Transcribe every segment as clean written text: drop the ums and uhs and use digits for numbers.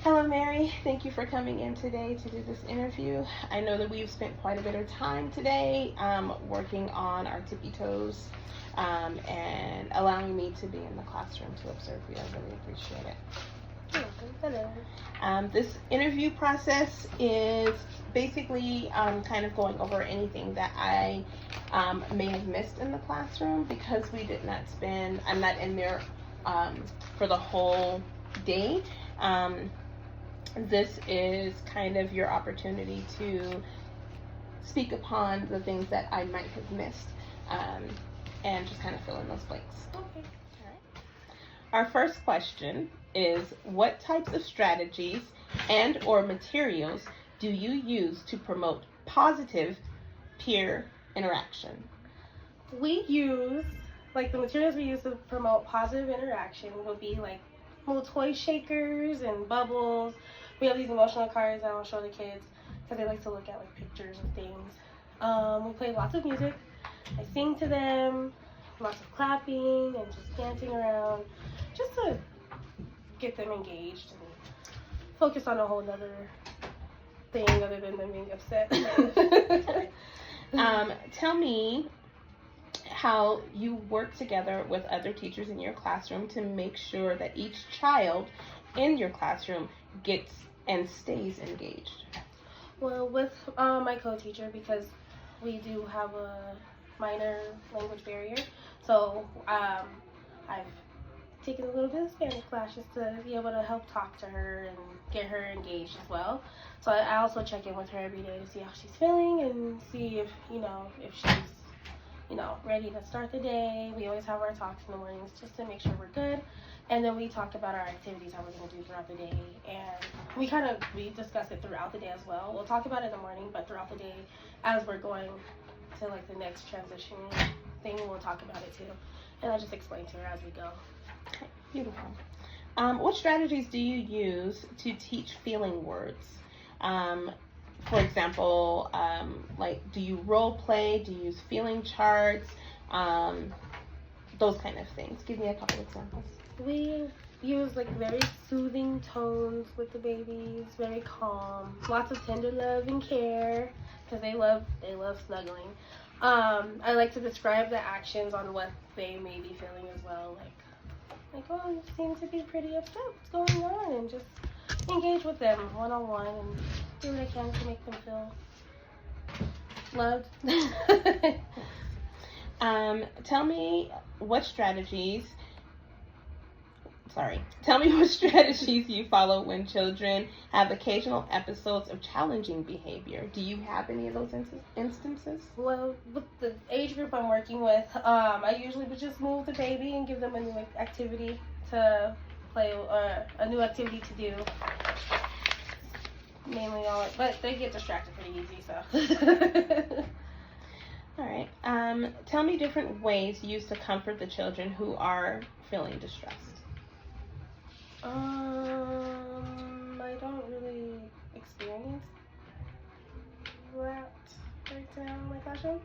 Hello, Mary. Thank you for coming in today to do this interview. I know that we've spent quite a bit of time today working on our tippy toes and allowing me to be in the classroom to observe you. I really appreciate it. You're welcome. Hello. This interview process is basically kind of going over anything that I may have missed in the classroom because we did not spend, I'm not in there for the whole day. This is kind of your opportunity to speak upon the things that I might have missed and just kind of fill in those blanks. Okay. All right. Our first question is, what types of strategies and or materials do you use to promote positive peer interaction? We use, the materials we use to promote positive interaction would be little toy shakers and bubbles. We have these emotional cards that I'll show the kids because they like to look at pictures of things. We play lots of music. I sing to them, lots of clapping and just dancing around, just to get them engaged and focus on a whole other thing other than them being upset. Tell me how you work together with other teachers in your classroom to make sure that each child in your classroom gets and stays engaged. Well, with my co-teacher, because we do have a minor language barrier, so I've taken a little bit of Spanish class just to be able to help talk to her and get her engaged as well. So I also check in with her every day to see how she's feeling and see if she's ready to start the day. We always have our talks in the mornings just to make sure we're good. And then we talk about our activities, how we're going to do throughout the day. And we discuss it throughout the day as well. We'll talk about it in the morning, but throughout the day, as we're going to the next transition thing, we'll talk about it too. And I just explain to her as we go. Okay, beautiful. What strategies do you use to teach feeling words? For example, do you role play? Do you use feeling charts? Those kind of things. Give me a couple examples. We use very soothing tones with the babies, very calm, lots of tender love and care because they love snuggling. I like to describe the actions on what they may be feeling as well, oh, you seem to be pretty upset. What's going on? And just engage with them one-on-one and do what I can to make them feel loved. Tell me what strategies you follow when children have occasional episodes of challenging behavior. Do you have any of those instances? Well, with the age group I'm working with, I usually would just move the baby and give them a new activity to play, a new activity to do. Mainly but they get distracted pretty easy, so. All right. Tell me different ways used to comfort the children who are feeling distressed. I don't really experience that right now in my classroom.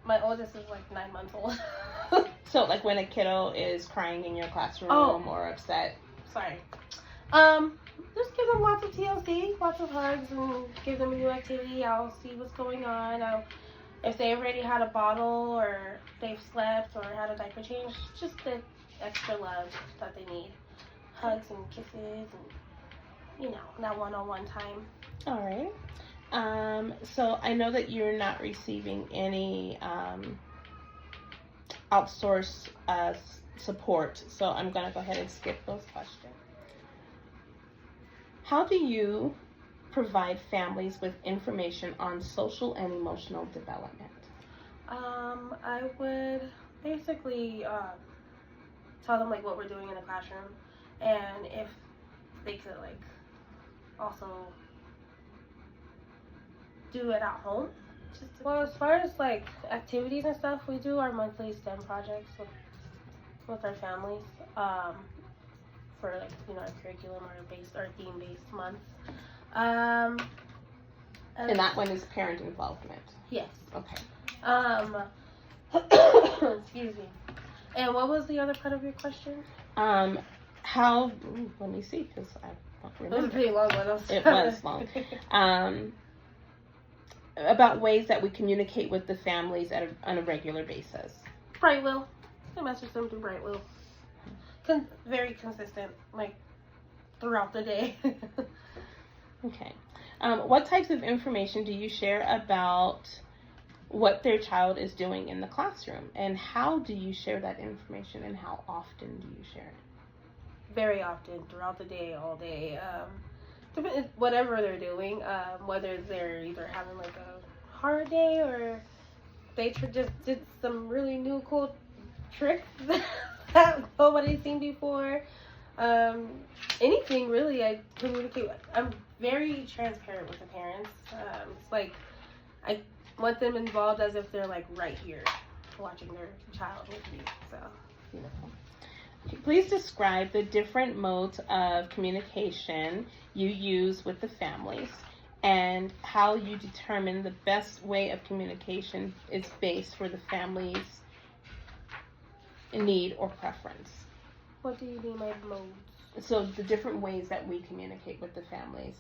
My oldest is 9 months old. So when a kiddo is crying in your classroom or upset. Sorry. Just give them lots of TLC, lots of hugs, and give them a new activity. I'll see what's going on. If they already had a bottle or they've slept or had a diaper change, just the extra love that they need. Hugs and kisses and, that one-on-one time. All right. So I know that you're not receiving any outsourced support, so I'm going to go ahead and skip those questions. How do you provide families with information on social and emotional development? I would basically tell them what we're doing in the classroom, and if they could also do it at home. Well, as far as activities and stuff, we do our monthly STEM projects with our families for our curriculum or theme-based month. And that one is parent involvement. Yes. Okay. Excuse me. And what was the other part of your question? let me see, because I don't It was a remember. pretty long one. It was long. About ways that we communicate with the families on a regular basis. Brightwell. I message them through Brightwell. Very consistent, like throughout the day. Okay. What types of information do you share about what their child is doing in the classroom, and how do you share that information, and how often do you share it? Very often, throughout the day, all day. Whatever they're doing, whether they're either having like a hard day or they just did some really new cool tricks that nobody's seen before. Anything really, I communicate. I'm very transparent with the parents. It's like I want them involved as if they're like right here watching their child with me. So beautiful. Please describe the different modes of communication you use with the families and how you determine the best way of communication is based for the family's need or preference. What do you mean by modes? So the different ways that we communicate with the families.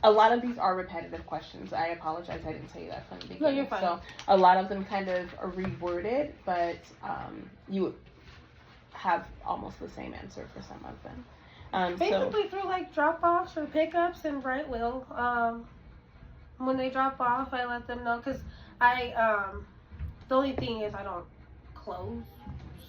A lot of these are repetitive questions. I apologize, I didn't say that from the beginning. No, you're fine. So a lot of them kind of are reworded, but you have almost the same answer for some of them. Basically through like drop-offs or pickups in Brightwell. When they drop off, I let them know, because the only thing is I don't close.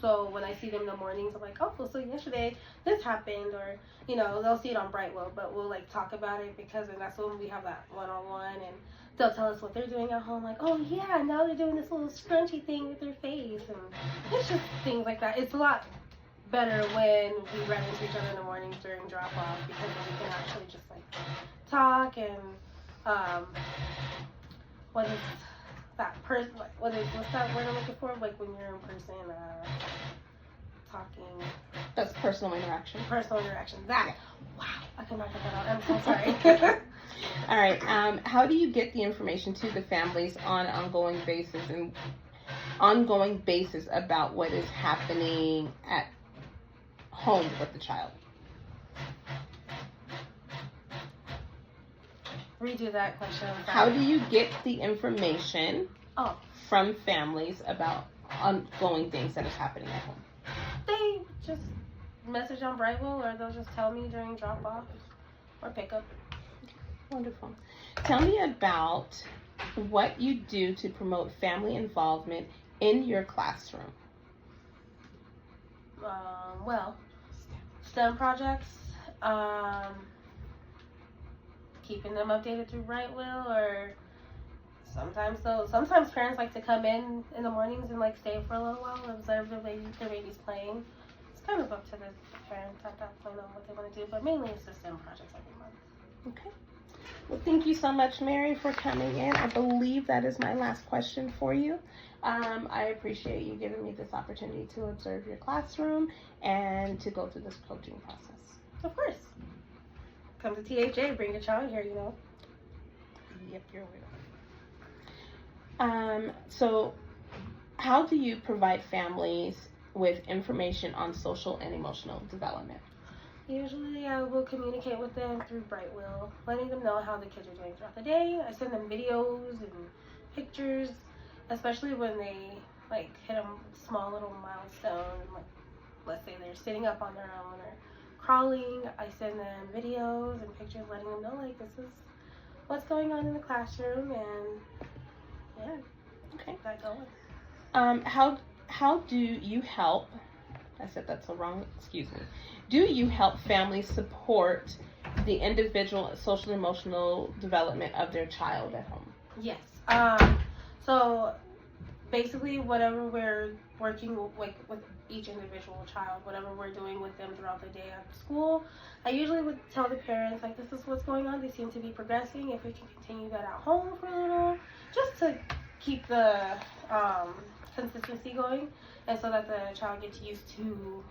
So when I see them in the mornings, I'm like, oh, so yesterday this happened, or, you know, they'll see it on Brightwell, but we'll like talk about it, because then that's when we have that one-on-one, and they'll tell us what they're doing at home, like, oh yeah, now they're doing this little scrunchy thing with their face, and it's just things like that. It's a lot better when we run into each other in the mornings during drop-off, because then we can actually just like talk, and what is that person, like, what's that word I'm looking for? Like when you're in person, talking. That's personal interaction. Personal interaction. That. Wow, I could not get that out. I'm so sorry. All right. How do you get the information to the families on an ongoing basis about what is happening at home with the child? Redo that question. How do you get the information from families about ongoing things that is happening at home? They just message on Brightwell, or they'll just tell me during drop-off or pickup. Wonderful. Tell me about what you do to promote family involvement in your classroom. Well, STEM projects, keeping them updated through Brightwell, or sometimes parents like to come in the mornings and like stay for a little while and observe their babies playing. It's kind of up to the parents at that point on what they want to do, but mainly it's the STEM projects every month. Okay. Well, thank you so much, Mary, for coming in. I believe that is my last question for you. I appreciate you giving me this opportunity to observe your classroom and to go through this coaching process. Of course. Come to THA, bring your child here, you know. Yep, you're welcome. So how do you provide families with information on social and emotional development? Usually I will communicate with them through Brightwell, letting them know how the kids are doing throughout the day. I send them videos and pictures, especially when they like hit a small little milestone, like let's say they're sitting up on their own or crawling. I send them videos and pictures letting them know like this is what's going on in the classroom, and yeah, okay, keep that going. How do you help? I said that's so wrong. Excuse me. Do you help families support the individual social and emotional development of their child at home? Yes. So basically, whatever we're working with each individual child, whatever we're doing with them throughout the day at school, I usually would tell the parents, like, this is what's going on. They seem to be progressing. If we can continue that at home for a little, just to keep the consistency going, and so that the child gets used to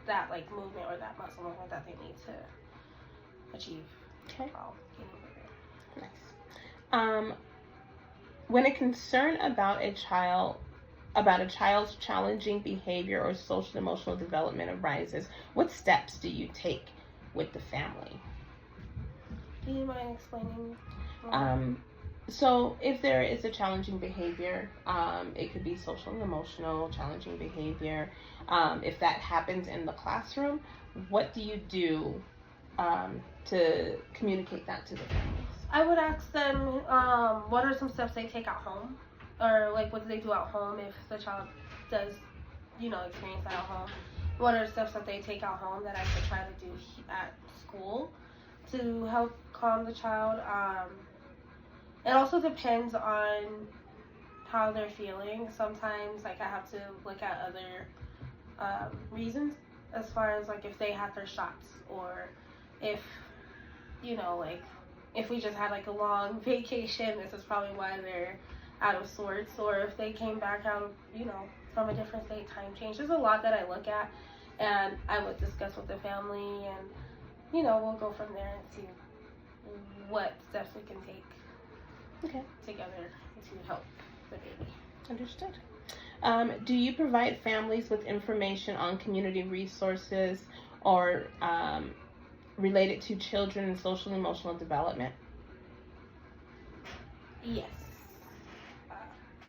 that like movement or that muscle movement that they need to achieve. Okay. While getting bigger. Nice. When a concern about a child about a child's challenging behavior or social emotional development arises, what steps do you take with the family? Do you mind explaining? So if there is a challenging behavior, it could be social and emotional challenging behavior. If that happens in the classroom, what do you do to communicate that to the families? I would ask them, what are some steps they take at home, or like what do they do at home if the child does, experience that at home? What are steps that they take at home that I could try to do at school to help calm the child? It also depends on how they're feeling. Sometimes, like, I have to look at other reasons, as far as like if they had their shots, or if if we just had like a long vacation, this is probably why they're out of sorts, or if they came back out of from a different state, time change. There's a lot that I look at, and I would discuss with the family, and we'll go from there and see what steps we can take together to help the baby. Understood. Do you provide families with information on community resources or related to children and social and emotional development? Yes.